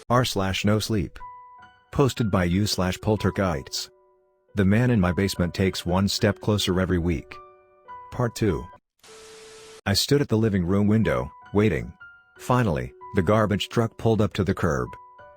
r/Nosleep. Posted by u/Polterkites. The man in my basement takes one step closer every week. Part 2. I stood at the living room window, waiting. Finally, the garbage truck pulled up to the curb.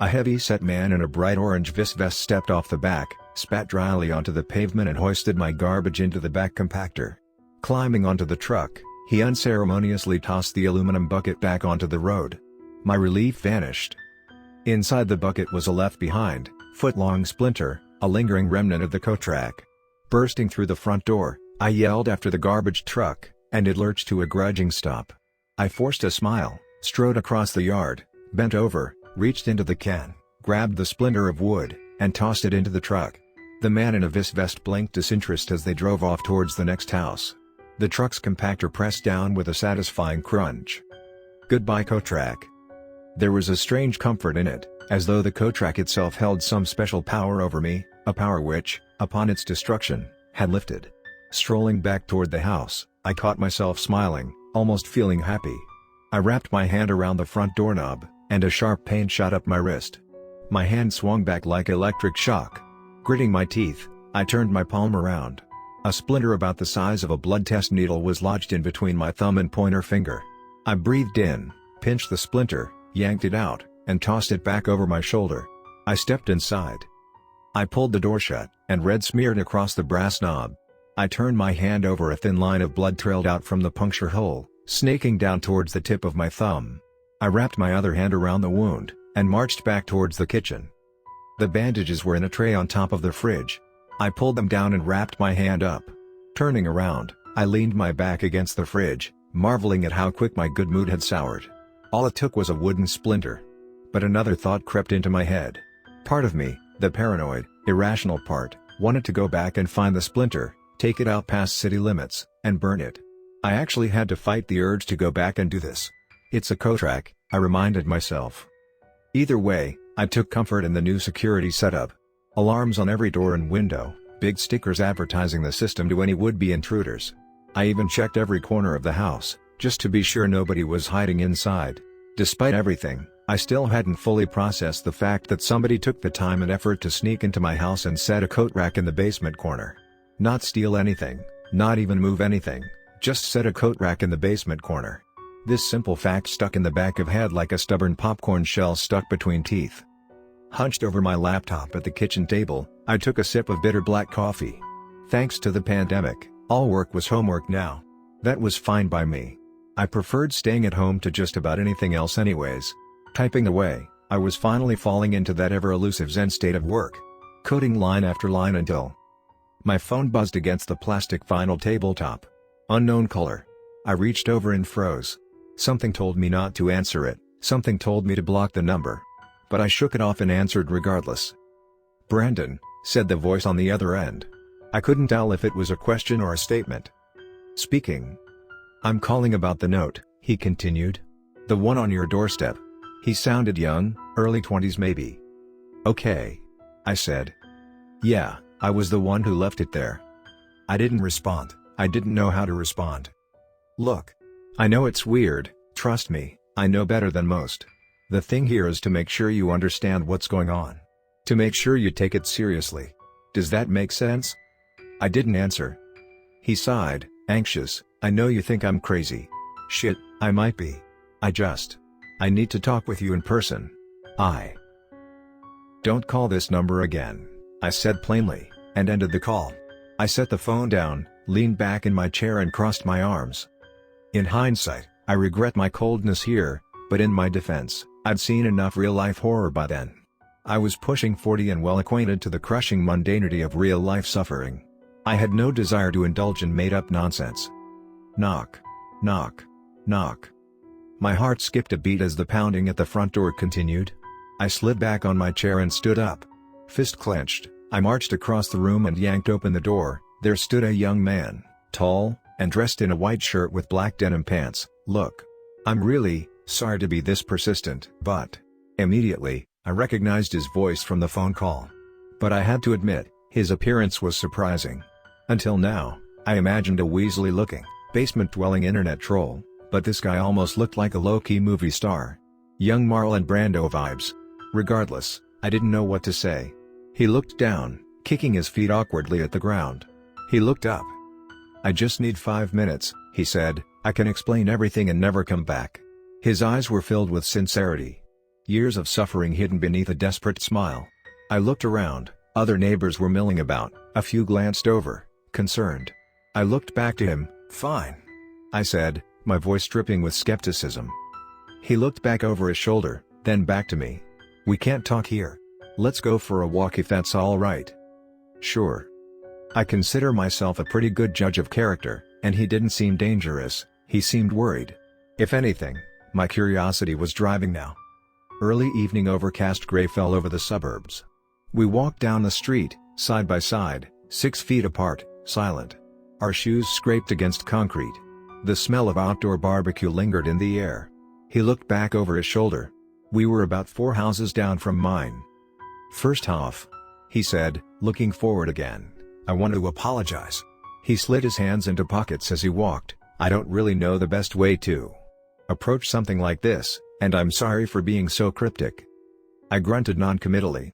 A heavy-set man in a bright orange vest stepped off the back, spat dryly onto the pavement and hoisted my garbage into the back compactor. Climbing onto the truck, he unceremoniously tossed the aluminum bucket back onto the road. My relief vanished. Inside the bucket was a left-behind, foot-long splinter, a lingering remnant of the coat rack. Bursting through the front door, I yelled after the garbage truck, and it lurched to a grudging stop. I forced a smile, strode across the yard, bent over, reached into the can, grabbed the splinter of wood, and tossed it into the truck. The man in a vest blinked disinterest as they drove off towards the next house. The truck's compactor pressed down with a satisfying crunch. Goodbye coat rack. There was a strange comfort in it, as though the coat rack itself held some special power over me, a power which, upon its destruction, had lifted. Strolling back toward the house, I caught myself smiling, almost feeling happy. I wrapped my hand around the front doorknob, and a sharp pain shot up my wrist. My hand swung back like electric shock. Gritting my teeth, I turned my palm around. A splinter about the size of a blood test needle was lodged in between my thumb and pointer finger. I breathed in, pinched the splinter, yanked it out, and tossed it back over my shoulder. I stepped inside. I pulled the door shut, and red smeared across the brass knob. I turned my hand over. A thin line of blood trailed out from the puncture hole, snaking down towards the tip of my thumb. I wrapped my other hand around the wound, and marched back towards the kitchen. The bandages were in a tray on top of the fridge. I pulled them down and wrapped my hand up. Turning around, I leaned my back against the fridge, marveling at how quick my good mood had soured. All it took was a wooden splinter. But another thought crept into my head. Part of me, the paranoid, irrational part, wanted to go back and find the splinter, take it out past city limits, and burn it. I actually had to fight the urge to go back and do this. It's a coat rack, I reminded myself. Either way, I took comfort in the new security setup. Alarms on every door and window, big stickers advertising the system to any would-be intruders. I even checked every corner of the house, just to be sure nobody was hiding inside. Despite everything, I still hadn't fully processed the fact that somebody took the time and effort to sneak into my house and set a coat rack in the basement corner. Not steal anything, not even move anything, just set a coat rack in the basement corner. This simple fact stuck in the back of head like a stubborn popcorn shell stuck between teeth. Hunched over my laptop at the kitchen table, I took a sip of bitter black coffee. Thanks to the pandemic, all work was homework now. That was fine by me. I preferred staying at home to just about anything else anyways. Typing away, I was finally falling into that ever-elusive zen state of work. Coding line after line until my phone buzzed against the plastic vinyl tabletop. Unknown color. I reached over and froze. Something told me not to answer it, something told me to block the number. But I shook it off and answered regardless. "Brandon," said the voice on the other end. I couldn't tell if it was a question or a statement. "Speaking. I'm calling about the note," he continued. "The one on your doorstep." He sounded young, early 20s maybe. "Okay," I said. "Yeah, I was the one who left it there." I didn't respond. I didn't know how to respond. "Look. I know it's weird, trust me, I know better than most. The thing here is to make sure you understand what's going on. To make sure you take it seriously. Does that make sense?" I didn't answer. He sighed, anxious. "I know you think I'm crazy. Shit, I might be. I need to talk with you in person. Don't call this number again," I said plainly, and ended the call. I set the phone down, leaned back in my chair and crossed my arms. In hindsight, I regret my coldness here, but in my defense, I'd seen enough real-life horror by then. I was pushing 40 and well acquainted to the crushing mundanity of real-life suffering. I had no desire to indulge in made-up nonsense. Knock. Knock. Knock. My heart skipped a beat as the pounding at the front door continued. I slid back on my chair and stood up. Fist clenched, I marched across the room and yanked open the door. There stood a young man, tall, and dressed in a white shirt with black denim pants. "Look. I'm really sorry to be this persistent, but..." Immediately, I recognized his voice from the phone call. But I had to admit, his appearance was surprising. Until now, I imagined a weaselly-looking, basement-dwelling internet troll, but this guy almost looked like a low-key movie star. Young Marlon Brando vibes. Regardless, I didn't know what to say. He looked down, kicking his feet awkwardly at the ground. He looked up. "I just need 5 minutes," he said, "I can explain everything and never come back." His eyes were filled with sincerity. Years of suffering hidden beneath a desperate smile. I looked around, other neighbors were milling about, a few glanced over, concerned. I looked back to him. "Fine," I said, my voice dripping with skepticism. He looked back over his shoulder, then back to me. "We can't talk here. Let's go for a walk if that's all right." "Sure." I consider myself a pretty good judge of character, and he didn't seem dangerous, he seemed worried. If anything, my curiosity was driving now. Early evening overcast gray fell over the suburbs. We walked down the street, side by side, 6 feet apart, silent. Our shoes scraped against concrete. The smell of outdoor barbecue lingered in the air. He looked back over his shoulder. We were about 4 houses down from mine. "First off," he said, looking forward again, "I want to apologize." He slid his hands into pockets as he walked. "I don't really know the best way to approach something like this, and I'm sorry for being so cryptic." I grunted noncommittally.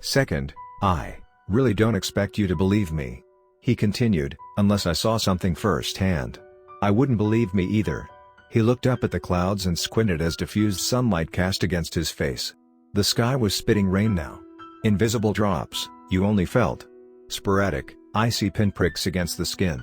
"Second, I really don't expect you to believe me," he continued, "unless I saw something firsthand. I wouldn't believe me either." He looked up at the clouds and squinted as diffused sunlight cast against his face. The sky was spitting rain now. Invisible drops, you only felt sporadic, icy pinpricks against the skin.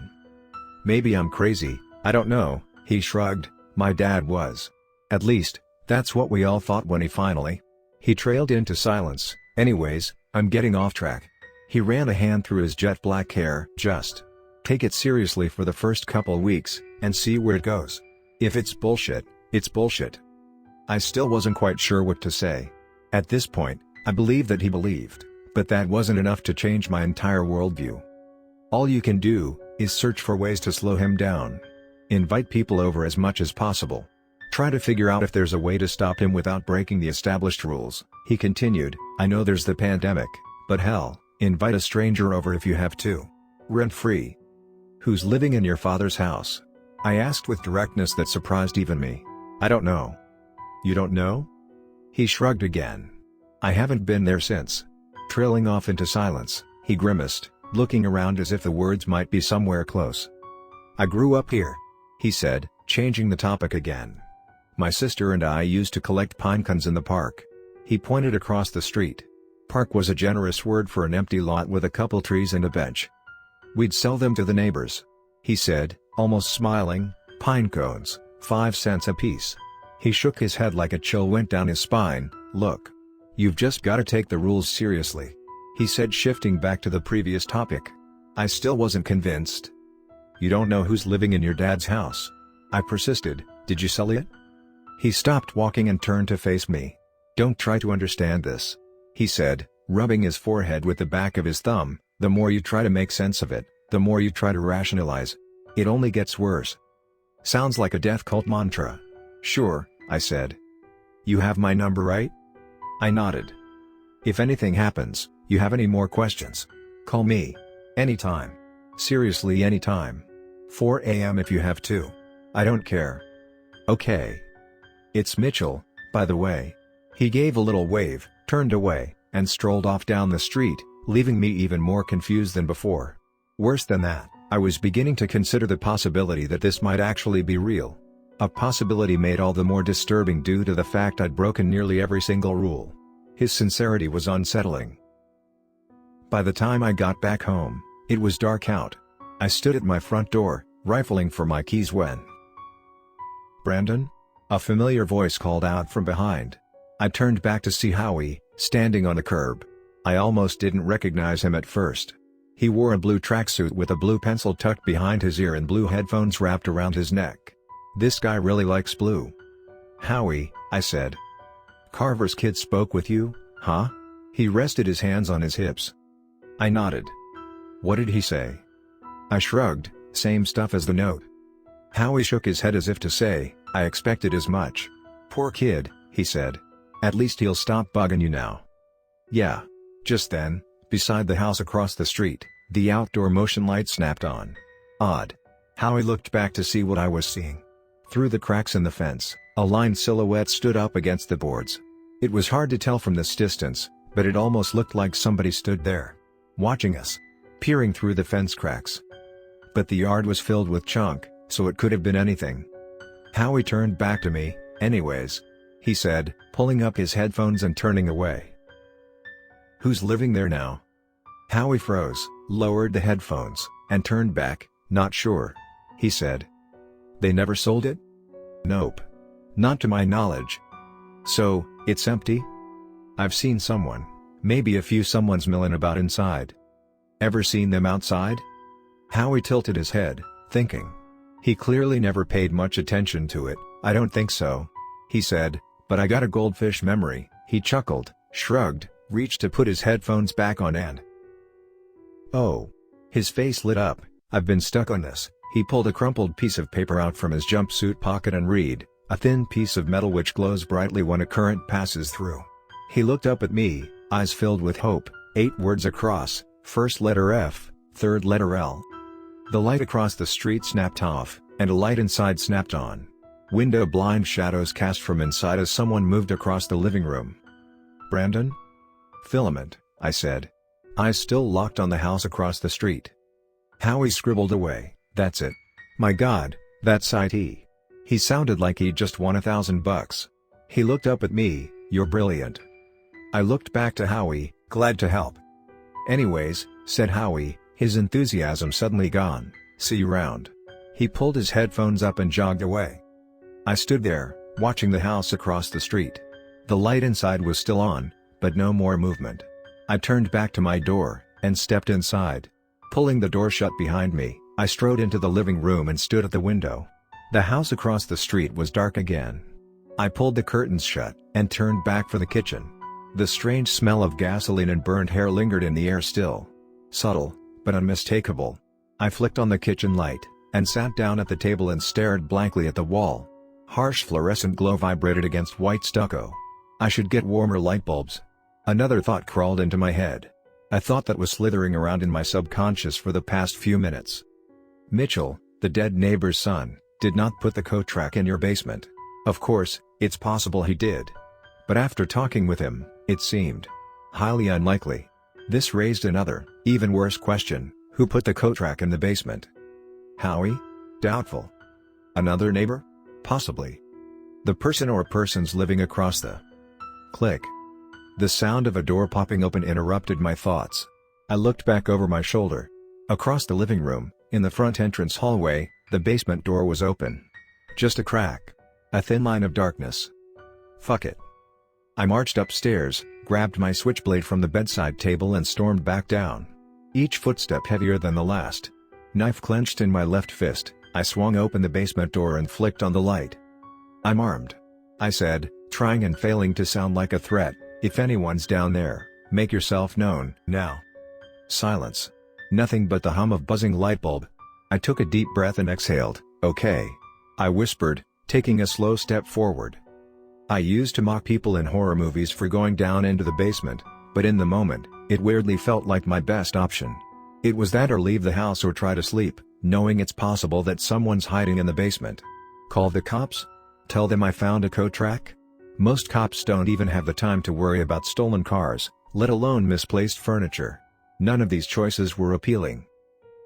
"Maybe I'm crazy, I don't know," he shrugged. "My dad was. At least, that's what we all thought when he finally—" He trailed into silence. "Anyways, I'm getting off track." He ran a hand through his jet black hair. "Just take it seriously for the first couple weeks, and see where it goes. If it's bullshit, it's bullshit." I still wasn't quite sure what to say. At this point, I believed that he believed, but that wasn't enough to change my entire worldview. All you can do is search for ways to slow him down. Invite people over as much as possible. Try to figure out if there's a way to stop him without breaking the established rules, he continued. "I know there's the pandemic, but hell, invite a stranger over if you have to. Rent-free." "Who's living in your father's house?" I asked with directness that surprised even me. "I don't know." "You don't know?" He shrugged again. "I haven't been there since." Trailing off into silence, he grimaced, looking around as if the words might be somewhere close. "I grew up here," he said, changing the topic again. "My sister and I used to collect pine cones in the park." He pointed across the street. Park was a generous word for an empty lot with a couple trees and a bench. "We'd sell them to the neighbors," he said, almost smiling. "Pine cones, 5 cents a piece." He shook his head like a chill went down his spine. "Look. You've just gotta take the rules seriously," he said, shifting back to the previous topic. I still wasn't convinced. "You don't know who's living in your dad's house?" I persisted. "Did you sell it?" He stopped walking and turned to face me. "Don't try to understand this," he said, rubbing his forehead with the back of his thumb. "The more you try to make sense of it, the more you try to rationalize. It only gets worse." Sounds like a death cult mantra. "Sure," I said. "You have my number, right?" I nodded. "If anything happens, you have any more questions, call me. Anytime. Seriously, anytime. 4 a.m. if you have to. I don't care." "Okay. It's Mitchell, by the way." He gave a little wave, turned away, and strolled off down the street, leaving me even more confused than before. Worse than that, I was beginning to consider the possibility that this might actually be real. A possibility made all the more disturbing due to the fact I'd broken nearly every single rule. His sincerity was unsettling. By the time I got back home, it was dark out. I stood at my front door, rifling for my keys when "Brandon?" a familiar voice called out from behind. I turned back to see Howie, standing on a curb. I almost didn't recognize him at first. He wore a blue tracksuit with a blue pencil tucked behind his ear and blue headphones wrapped around his neck. "This guy really likes blue." "Howie," I said. "Carver's kid spoke with you, huh?" He rested his hands on his hips. I nodded. "What did he say?" I shrugged. "Same stuff as the note." Howie shook his head as if to say, "I expected as much." "Poor kid," he said. "At least he'll stop bugging you now." "Yeah." Just then, beside the house across the street, the outdoor motion light snapped on. Odd. Howie looked back to see what I was seeing. Through the cracks in the fence, a lined silhouette stood up against the boards. It was hard to tell from this distance, but it almost looked like somebody stood there, watching us, peering through the fence cracks. But the yard was filled with chunk, so it could have been anything. Howie turned back to me, "Anyways," he said, pulling up his headphones and turning away. "Who's living there now?" Howie froze, lowered the headphones, and turned back. "Not sure," he said. "They never sold it?" "Nope. Not to my knowledge." "So, it's empty?" "I've seen someone, maybe a few someone's milling about inside." "Ever seen them outside?" Howie tilted his head, thinking. He clearly never paid much attention to it. "I don't think so," he said, "but I got a goldfish memory." He chuckled, shrugged, reached to put his headphones back on and... "Oh." His face lit up. "I've been stuck on this." He pulled a crumpled piece of paper out from his jumpsuit pocket and read, "A thin piece of metal which glows brightly when a current passes through." He looked up at me, eyes filled with hope. 8 words across, first letter F, third letter L. The light across the street snapped off, and a light inside snapped on. Window blind shadows cast from inside as someone moved across the living room. "Brandon?" "Filament," I said. Eyes still locked on the house across the street. Howie scribbled away, "That's it. My God, that's IT." He sounded like he'd just won $1,000. He looked up at me, "You're brilliant." I looked back to Howie, glad to help. "Anyways," said Howie, his enthusiasm suddenly gone, "see you round." He pulled his headphones up and jogged away. I stood there, watching the house across the street. The light inside was still on, but no more movement. I turned back to my door, and stepped inside. Pulling the door shut behind me, I strode into the living room and stood at the window. The house across the street was dark again. I pulled the curtains shut, and turned back for the kitchen. The strange smell of gasoline and burnt hair lingered in the air still. Subtle, but unmistakable. I flicked on the kitchen light, and sat down at the table and stared blankly at the wall. Harsh fluorescent glow vibrated against white stucco. I should get warmer light bulbs. Another thought crawled into my head. A thought that was slithering around in my subconscious for the past few minutes. Mitchell, the dead neighbor's son, did not put the coat rack in your basement. Of course, it's possible he did. But after talking with him, it seemed highly unlikely. This raised another, even worse question: who put the coat rack in the basement? Howie? Doubtful. Another neighbor? Possibly. The person or persons living across the... Click. The sound of a door popping open interrupted my thoughts. I looked back over my shoulder. Across the living room, in the front entrance hallway, the basement door was open. Just a crack. A thin line of darkness. Fuck it. I marched upstairs, grabbed my switchblade from the bedside table and stormed back down. Each footstep heavier than the last. Knife clenched in my left fist, I swung open the basement door and flicked on the light. "I'm armed," I said, trying and failing to sound like a threat. "If anyone's down there, make yourself known, now." Silence. Nothing but the hum of buzzing light bulb. I took a deep breath and exhaled. "Okay," I whispered, taking a slow step forward. I used to mock people in horror movies for going down into the basement, but in the moment, it weirdly felt like my best option. It was that or leave the house or try to sleep, knowing it's possible that someone's hiding in the basement. Call the cops? Tell them I found a coat rack? Most cops don't even have the time to worry about stolen cars, let alone misplaced furniture. None of these choices were appealing.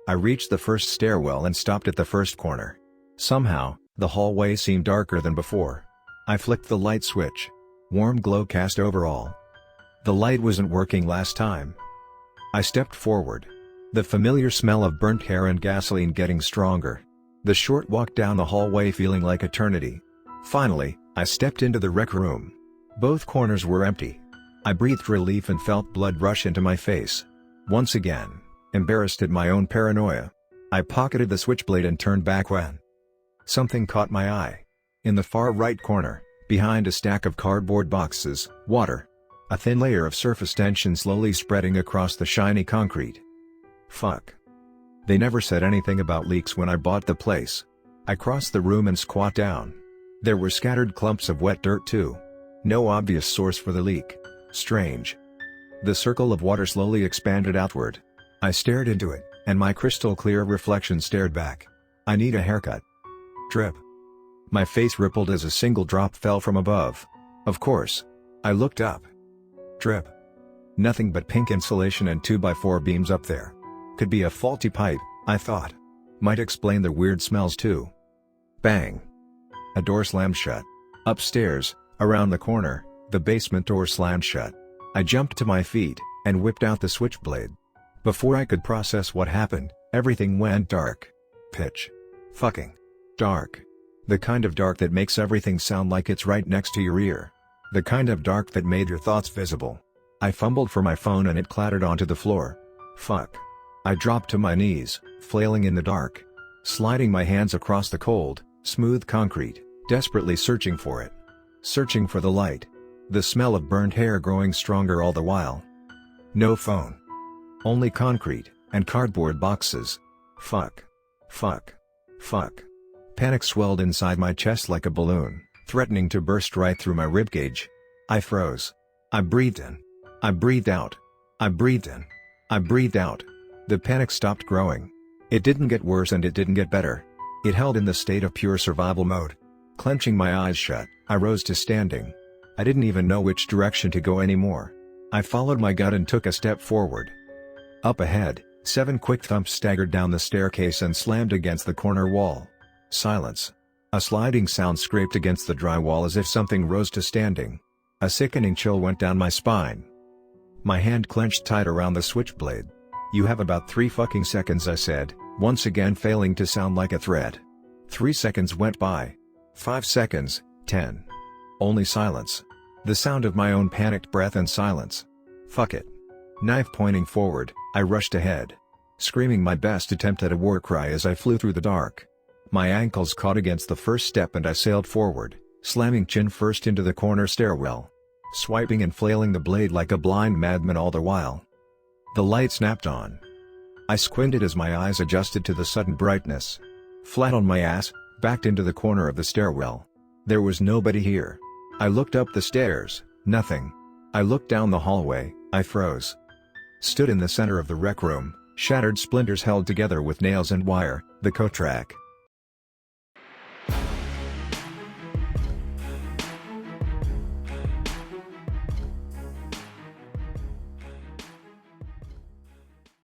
I reached the first stairwell and stopped at the first corner. Somehow, the hallway seemed darker than before. I flicked the light switch. Warm glow cast over all. The light wasn't working last time. I stepped forward. The familiar smell of burnt hair and gasoline getting stronger. The short walk down the hallway feeling like eternity. Finally, I stepped into the rec room. Both corners were empty. I breathed relief and felt blood rush into my face. Once again, embarrassed at my own paranoia, I pocketed the switchblade and turned back when something caught my eye. In the far right corner, behind a stack of cardboard boxes, water. A thin layer of surface tension slowly spreading across the shiny concrete. Fuck. They never said anything about leaks when I bought the place. I crossed the room and squat down. There were scattered clumps of wet dirt too. No obvious source for the leak. Strange. The circle of water slowly expanded outward. I stared into it, and my crystal clear reflection stared back. I need a haircut. Drip. My face rippled as a single drop fell from above. Of course. I looked up. Drip. Nothing but pink insulation and 2x4 beams up there. Could be a faulty pipe, I thought. Might explain the weird smells too. Bang. A door slammed shut. Upstairs, around the corner, the basement door slammed shut. I jumped to my feet, and whipped out the switchblade. Before I could process what happened, everything went dark. Pitch. Fucking. Dark. The kind of dark that makes everything sound like it's right next to your ear. The kind of dark that made your thoughts visible. I fumbled for my phone and it clattered onto the floor. Fuck. I dropped to my knees, flailing in the dark. Sliding my hands across the cold, smooth concrete, desperately searching for it. Searching for the light. The smell of burnt hair growing stronger all the while. No phone. Only concrete, and cardboard boxes. Fuck. Fuck. Fuck. Panic swelled inside my chest like a balloon, threatening to burst right through my ribcage. I froze. I breathed in. I breathed out. I breathed in. I breathed out. The panic stopped growing. It didn't get worse and it didn't get better. It held in the state of pure survival mode. Clenching my eyes shut, I rose to standing. I didn't even know which direction to go anymore. I followed my gut and took a step forward. Up ahead, 7 quick thumps staggered down the staircase and slammed against the corner wall. Silence. A sliding sound scraped against the drywall as if something rose to standing. A sickening chill went down my spine. My hand clenched tight around the switchblade. "You have about 3 fucking seconds," I said, once again failing to sound like a threat. 3 seconds went by. 5 seconds, 10. Only silence. The sound of my own panicked breath and silence. Fuck it. Knife pointing forward, I rushed ahead. Screaming my best attempt at a war cry as I flew through the dark. My ankles caught against the first step and I sailed forward, slamming chin first into the corner stairwell. Swiping and flailing the blade like a blind madman all the while. The light snapped on. I squinted as my eyes adjusted to the sudden brightness. Flat on my ass, backed into the corner of the stairwell. There was nobody here. I looked up the stairs, nothing. I looked down the hallway, I froze. Stood in the center of the rec room, shattered splinters held together with nails and wire, the coat rack,